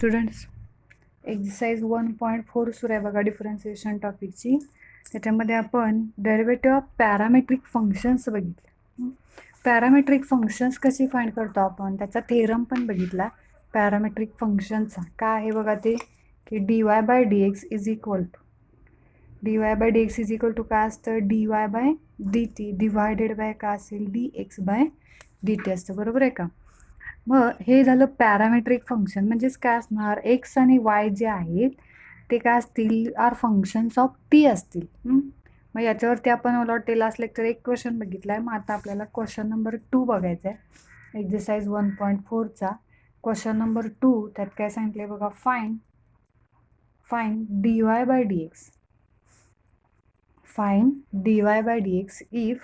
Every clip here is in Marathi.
स्टुडंट्स, एक्सरसाइज 1.4 सुरू आहे बघा डिफरन्सिएशन टॉपिकची. त्याच्यामध्ये आपण डेरिव्हेटिव्ह ऑफ पॅरामेट्रिक फंक्शन्स बघितले. पॅरामेट्रिक फंक्शन्स कशी फाइंड करतो आपण, त्याचा थेरम पण बघितला. पॅरामेट्रिक फंक्शनचा काय आहे बघा ते, की dy by D X is equal to काय असतं, dy by D T divided by काय असेल, D X by D T असतं. बरोबर आहे का? मग हे झालं पॅरामेट्रिक फंक्शन. म्हणजेच काय असणार, एक्स आणि वाय जे आहेत ते काय असतील, आर फंक्शन्स ऑफ टी असतील. मग याच्यावरती आपण मला वाटते लास्ट लेक्चर एक क्वेश्चन बघितला आहे. मग आता आपल्याला क्वेश्चन नंबर 2 बघायचा आहे एक्सरसाइज 1.4चा. क्वेश्चन नंबर 2 त्यात काय सांगितलं आहे बघा, find dy by D X. Find dy by D X if,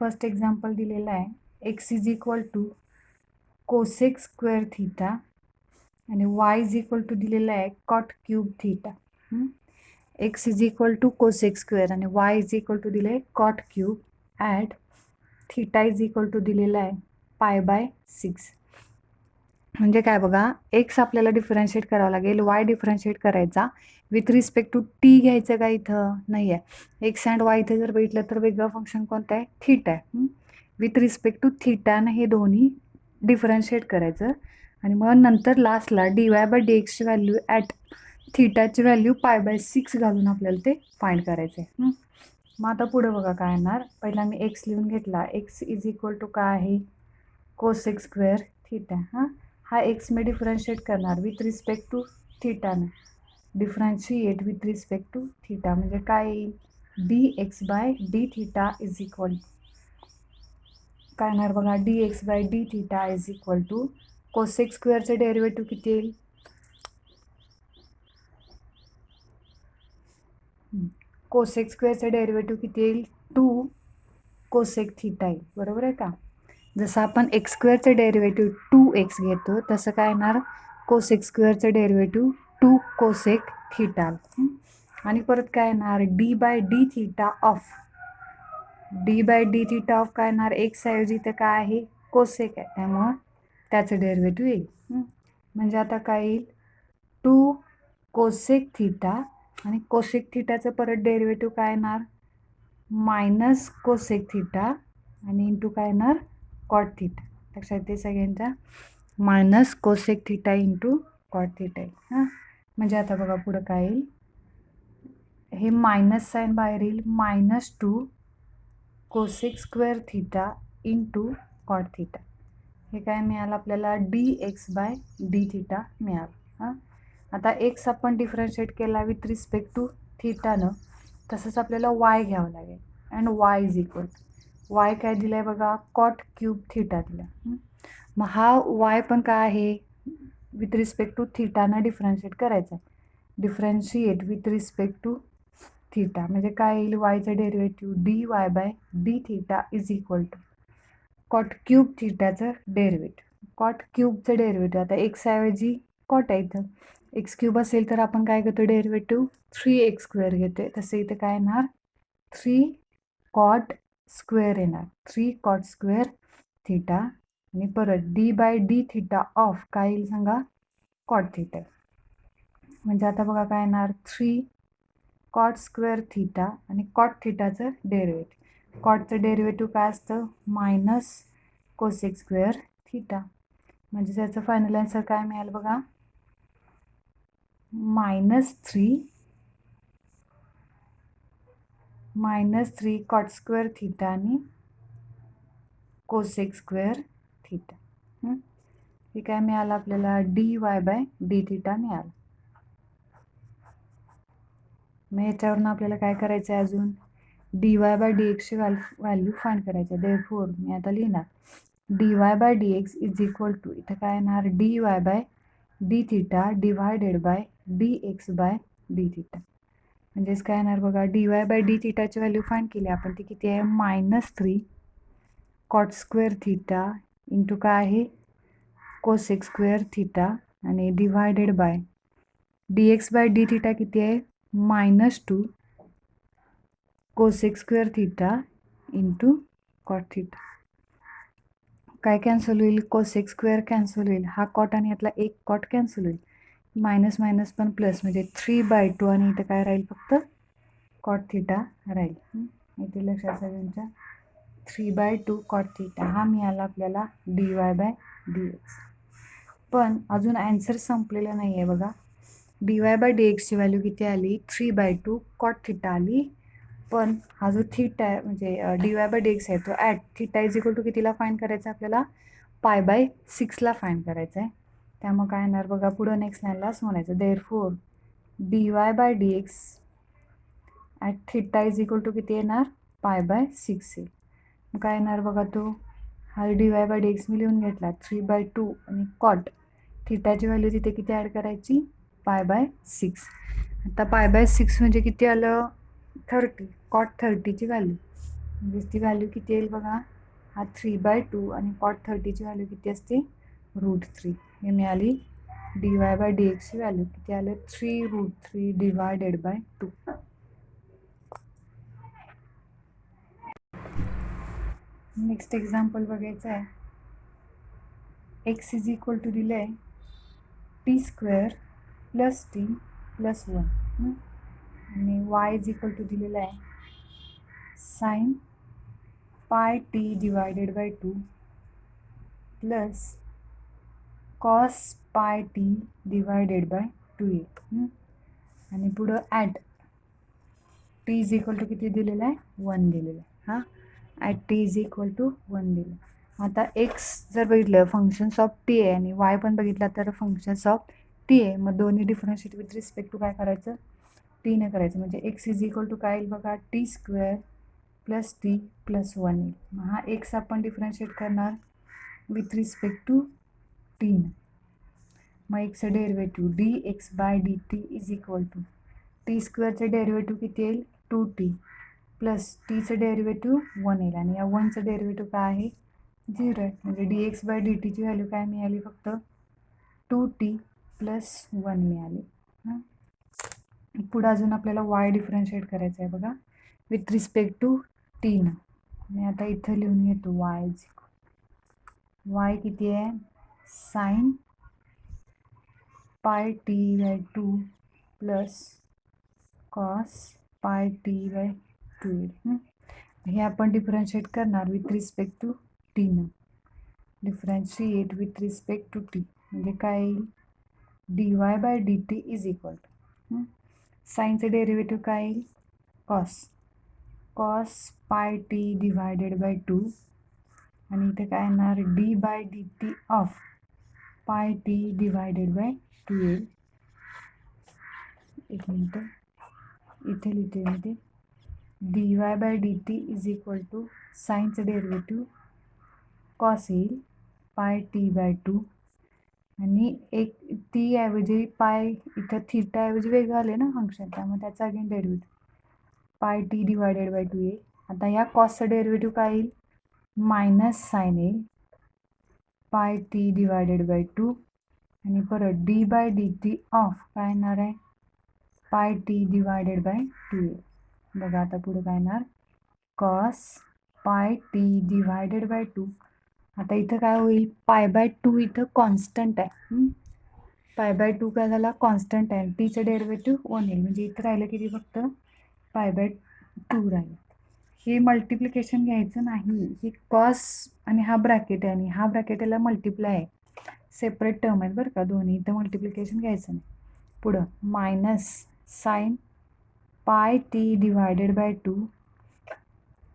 first example दिलेला आहे, X is equal to cosec square theta आणि वाय इज इक्वल टू दिलेला आहे cot cube theta. X is equal to cosec square आणि वाय इज इक्वल टू दिले आहे cot cube at theta is equal to दिलेला आहे पाय बाय 6. म्हणजे काय बघा, एक्स आपल्याला डिफरन्शिएट करावं लागेल, वाय डिफरन्शिएट करायचा विथ रिस्पेक्ट टू टी घ्यायचं का, इथं नाही आहे. एक्स अँड वाय इथे जर बघितलं तर वेगळं फंक्शन कोणतं आहे, थीटा आहे. विथ रिस्पेक्ट टू थीटानं हे दोन्ही डिफरन्शिएट करायचं आणि मग नंतर लास्टला डी वाय बाय डी एक्सची व्हॅल्यू ॲट थीटाची व्हॅल्यू पाय बाय 6 घालून आपल्याला ते फाइंड करायचं आहे. मग आता पुढे बघा काय येणार. पहिला मी एक्स लिहून घेतला, एक्स इज इक्वल टू काय आहे, कोसेक स्क्वेअर थीटा. हा एक्स मी डिफरन्शिएट करणार विथ रिस्पेक्ट टू थीटानं. Differentiate with respect to theta म्हणजे काय येईल, D X by D theta is equal काय येणार बघा, D X by D theta is equal to cosec स्क्वेअरचे डेरिव्हेटिव्ह किती येईल, कोसेक स्क्वेअरचे डेरिव्हेटिव्ह किती येईल, 2 कोसेक थीटा येईल. बरोबर आहे का? जसं आपण एक्स स्क्वेअरचे डेरिव्हेटिव्ह 2x घेतो तसं काय येणार, कोसेक स्क्वेअरचे डेरिव्हेटिव्ह 2 कोसेक थीटा. आणि परत काय येणार, D by D theta of काय येणार, एक्स ऐवजी तर काय आहे, कोसेक आहे, त्यामुळं त्याचं डेरिव्हेटिव्ह येईल. म्हणजे आता काय येईल, 2 कोसेक थीटा आणि कोसेक थीटाचं परत डेरिव्हेटिव्ह काय येणार, मायनस कोसेक थीटा आणि इंटू काय येणार, कॉट थीटा. लक्षात येते सगळ्यांच्या, minus cosec theta into cot theta येईल. म्हणजे आता बघा पुढं काय येईल, हे मायनस साईन बाहेर येईल, -2 cosec square theta into cot theta. हे काय मिळालं आपल्याला, D X by D theta मिळालं. आता एक्स आपण डिफरन्शिएट केला विथ रिस्पेक्ट टू थीटानं, तसंच आपल्याला वाय घ्यावं लागेल. And Y is equal to, Y काय दिलं आहे बघा, कॉट क्यूब थीटा दिला. मग हा वाय पण काय आहे, विथ रिस्पेक्ट टू थीटानं डिफरन्शिएट करायचा आहे. Differentiate with respect to theta म्हणजे काय येईल, वायचं derivative D Y by D theta is equal to cot cube थीटाचं डेरिव्हेटिव्ह. कॉट क्यूबचं डेरिव्हेटिव्ह, आता एक्स ऐवजी कॉट आहे, इथं एक्स क्यूब असेल तर आपण काय घेतो डेरिव्हेटिव्ह, 3x स्क्वेअर घेतोय. तसं इथं काय येणार, 3 कॉट स्क्वेअर येणार, 3 कॉट स्क्वेअर थीटा आणि परत D by D theta of काय येईल सांगा, कॉट थीटा. म्हणजे आता बघा काय येणार, 3 कॉट स्क्वेअर थीटा आणि कॉट थीटाचं डेरिव्हेटिव्ह. कॉटचं डेरिव्हेटिव्ह काय असतं, मायनस कोसेक स्क्वेअर थीटा. म्हणजे त्याचं फायनल आन्सर काय मिळाल बघा, -3 कॉट स्क्वेअर थीटा आणि कोसेक स्क्वेअर थीटा. हे काय मिळालं आपल्याला, D Y by D theta मिळालं. मग याच्यावरून आपल्याला काय करायचं आहे, अजून डी वाय बाय डी एक्सची व्हॅल्यू फाइंड करायची आहे. देअरफोर मी आता लिहिणार, D Y by D X is equal to, इथं काय येणार, D Y by D theta divided by D X by D theta. म्हणजेच काय येणार बघा, D Y by D थीटाची value find केली आपण, ती किती आहे, -3 कॉट स्क्वेअर थीटा इंटू काय आहे, कोसेक स्क्वेअर थीटा आणि divided by D X by D theta किती आहे, -2 cosec square theta into cot theta. काय कॅन्सल होईल, कोसेक स्क्वेअर कॅन्सल होईल, हा कॉट आणि यातला एक कॉट कॅन्सल होईल. मायनस मायनस पण प्लस, म्हणजे 3/2 आणि इथं काय राहील, फक्त कॉट थिटा राहील. इथे लक्षात सगळ्यांच्या 3/2 कॉट थिटा हा मिळाला आपल्याला dy/dx. पण अजून आन्सर संपलेला नाही आहे बघा. dy/dxची व्हॅल्यू किती आली, 3/2 कॉट थिटा आली. पण हा जो थिटा आहे, म्हणजे dy/dx आहे, तो at theta is equal to कितीला फाईंड करायचा आपल्याला, π/6ला फाईंड करायचं आहे. त्यामुळे काय येणार बघा, पुढं नेक्स्ट लाईनला असं म्हणायचं, therefore dy/dx at theta is equal to किती येणार, π/6 येईल. मग काय येणार बघा, तो हा dy/dx मी लिहून घेतला 3/2 आणि कॉट थिटाची व्हॅल्यू तिथे किती ॲड करायची, π/6. आता π/6 म्हणजे किती आलं, 30. कॉट 30ची व्हॅल्यू, म्हणजे ती व्हॅल्यू किती येईल बघा, हा 3/2 आणि कॉट 30ची व्हॅल्यू किती असते, √3. हे मिळाली dy/dxची व्हॅल्यू. किती आलं, 3√3 / 2. नेक्स्ट एक्झाम्पल बघायचं आहे. x इज इक्वल टू दिलं आहे t² + t + 1 आणि y इज इक्वल टू दिलेलं आहे sin πt / 2 plus cos πt / 2a. आणि पुढं at t is equal to किती दिलेलं आहे, 1 दिलेलं आहे. हां, at t is equal to 1 दिलं. आता x जर बघितलं फंक्शन्स ऑफ t आहे आणि y पण बघितला तर फंक्शन्स ऑफ t आहे. मग दोन्ही डिफरन्शिएट विथ रिस्पेक्ट टू काय करायचं, t ने करायचं. म्हणजे x इज इक्वल टू काय येईल बघा, t² + t + 1 येईल. मग हा x आपण डिफरन्शिएट करणार विथ रिस्पेक्ट टू t. मग एक्सचं derivative dx/dt is equal to t² derivative किती येईल, 2t प्लस टीचं डेरिव्हेटिव्ह 1 येईल आणि या 1चं डेरिव्हेटिव्ह काय आहे, 0 आहे. म्हणजे dx/dtची व्हॅल्यू काय मिळाली, फक्त 2t + 1 मिळाली. पुढं अजून आपल्याला y डिफरन्शिएट करायचं आहे बघा विथ रिस्पेक्ट टू t न. मी आता इथं लिहून घेतो y किती आहे, sin πt/2 plus cos πt/2 येईल. हे आपण डिफरन्शिएट करणार विथ रिस्पेक्ट टू t न. Differentiate with respect to t म्हणजे काय येईल, dy/dt इज इक्वल टू साईनचं डेरिव्हेटिव्ह काय येईल, cos πt / 2 आणि इथे काय येणार, d/dt ऑफ πt / 2 येईल. एक मिनटं, इथे लिहिते मी ते, dy/dt इज इक्वल टू साईनचं डेरिव्हेटिव्ह कॉस येईल πt/2 आणि एक टी ऐवजी पाय इथं थिटा ऐवजी वेगळं आले ना फंक्शन, त्यामुळे त्याचा अगेन डेरिव्हेटिव्ह πt / 2 येईल. आता या कॉसचं डेरिव्हेटिव्ह काय येईल, मायनस साईन येईल πt / 2 आणि परत d/dt ऑफ काय येणार आहे, πt / 2 येईल. बघा आता पुढे काय येणार, cos πt / 2. आता इथं काय होईल, π/2 इथं कॉन्स्टंट आहे. π/2 काय झाला, कॉन्स्टंट आहे. टीचं डेरिव्हेटिव्ह 1 येईल. म्हणजे इथं राहिलं किती, फक्त π/2 राहिलं. हे मल्टिप्लिकेशन घ्यायचं नाही, ही कॉस आणि हा ब्रॅकेट आहे आणि हा ब्रॅकेट याला मल्टिप्लाय आहे, सेपरेट टर्म आहेत बरं का दोन्ही. इथं मल्टिप्लिकेशन घ्यायचं नाही. पुढं मायनस साईन πt / 2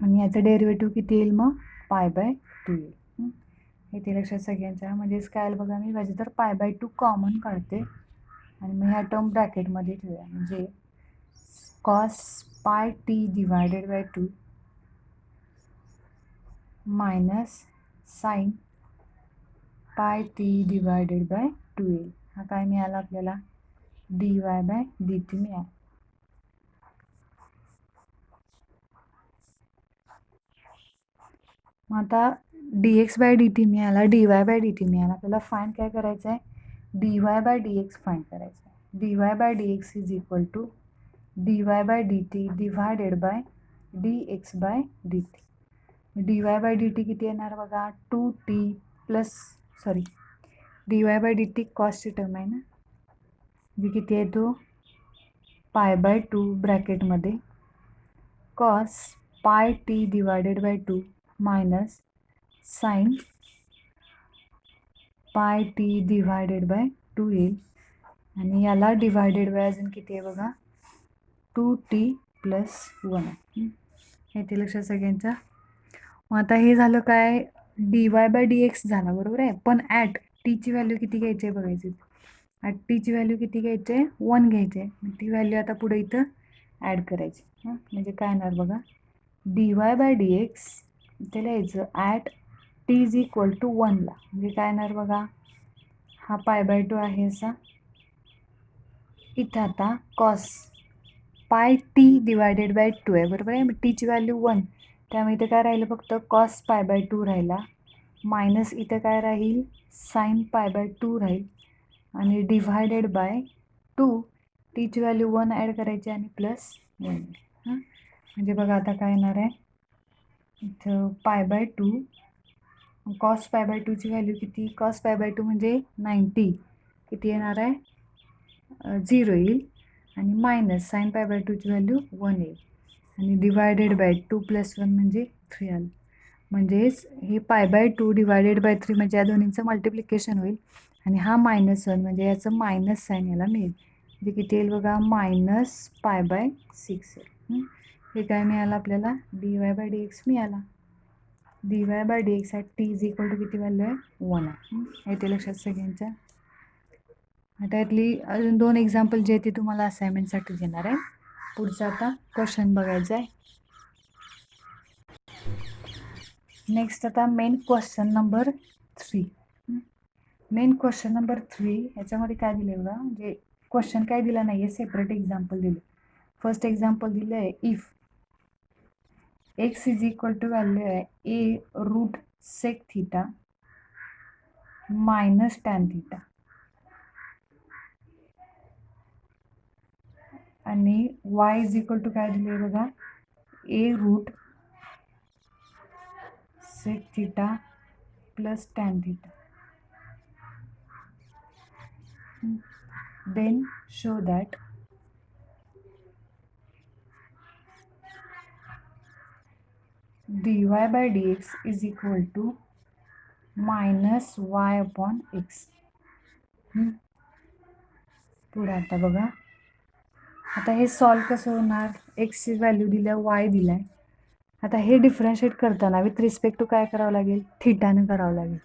आणि याचं डेरिव्हेटिव्ह किती येईल, मग π/2 येईल. हे ते लक्षात सगळ्यांच्या. म्हणजेच काय आलं बघा, मी पाहिजे तर π/2 कॉमन काढते आणि मग ह्या टर्म ब्रॅकेटमध्ये ठेवूया. म्हणजे cos πt / 2 minus sine πt / 2 येईल. हा काय मिळाला आपल्याला, dy/dt मिळाला. मग आता dx/dt मिळाला, dy/dt मिळाला. आपल्याला फाईंड काय करायचं आहे, dy/dx फाईंड करायचं आहे. dy/dx is equal to dy/dt / dx/dt. dy/dt किती येणार बघा, 2t प्लस dy/dt कॉस्टची टर्म आहे ना, जे किती आहे तो π/2 ब्रॅकेटमध्ये cos πt divided by 2 minus sine πt divided by 2 येईल आणि याला डिवायडेड बाय अजून किती आहे बघा 2t + 1 येते लक्षात सगळ्यांच्या. मग आता हे झालं काय dy/dx झाला बरोबर आहे, पण ॲट टीची व्हॅल्यू किती घ्यायची आहे बघायची. ॲट टीची व्हॅल्यू किती घ्यायची आहे 1 घ्यायची आहे. ती व्हॅल्यू आता पुढे इथं ॲड करायची. म्हणजे काय येणार बघा dy/dx इथे लिहायचं ॲट t = 1 ला. म्हणजे काय येणार बघा हा π/2 आहे असा. इथं आता कॉस πt डिवायडेड बाय 2 आहे बरोबर आहे. मग टीची व्हॅल्यू 1 त्यामुळे इथं काय राहिलं फक्त कॉस π/2 राहिला मायनस इथं काय राहील साइन π/2 राहील आणि डिव्हायडेड बाय 2 टीची व्हॅल्यू 1 ॲड करायची आणि +1 म्हणजे बघा आता काय येणार आहे इथं π/2 कॉस π/2ची व्हॅल्यू किती कॉस π/2 म्हणजे 90 किती येणार आहे 0 येईल आणि मायनस साइन π/2ची व्हॅल्यू 1 येईल आणि डिवायडेड बाय 2 + 1 म्हणजे 3 आलं. म्हणजेच हे π/2 डिवायडेड बाय 3 म्हणजे या दोन्हींचं मल्टिप्लिकेशन होईल आणि हा -1 म्हणजे याचं मायनस साईन याला मिळेल. म्हणजे किती येईल बघा -π/6 येईल. हे काय मिळालं आपल्याला dy/dx मिळाला. dy/dx ॲट t = किती व्हॅल्यू आहे 1 आहे. येते लक्षात सगळ्यांच्या. आता यातली अजून 2 एक्झाम्पल जे ते तुम्हाला असाइनमेंटसाठी देणार आहे. पुढचा आता क्वेश्चन बघायचा आहे. नेक्स्ट आता main question number 3. Main question number 3 याच्यामध्ये काय दिले बघा म्हणजे क्वेश्चन काय दिला नाही आहे सेपरेट एक्झाम्पल दिले. फर्स्ट एक्झाम्पल दिलं आहे इफ x = व्हॅल्यू आहे a√sec θ मायनस tan θ आणि y = काय दिले बघा a√sec θ + tan θ. Then show that dy/dx = -y/x. पुढे आता बघा आता हे सॉल्व कसं होणार एक्सची व्हॅल्यू दिल्या y दिलाय. आता हे डिफरन्शिएट करताना विथ रिस्पेक्ट टू काय करावं लागेल थीटानं करावं लागेल.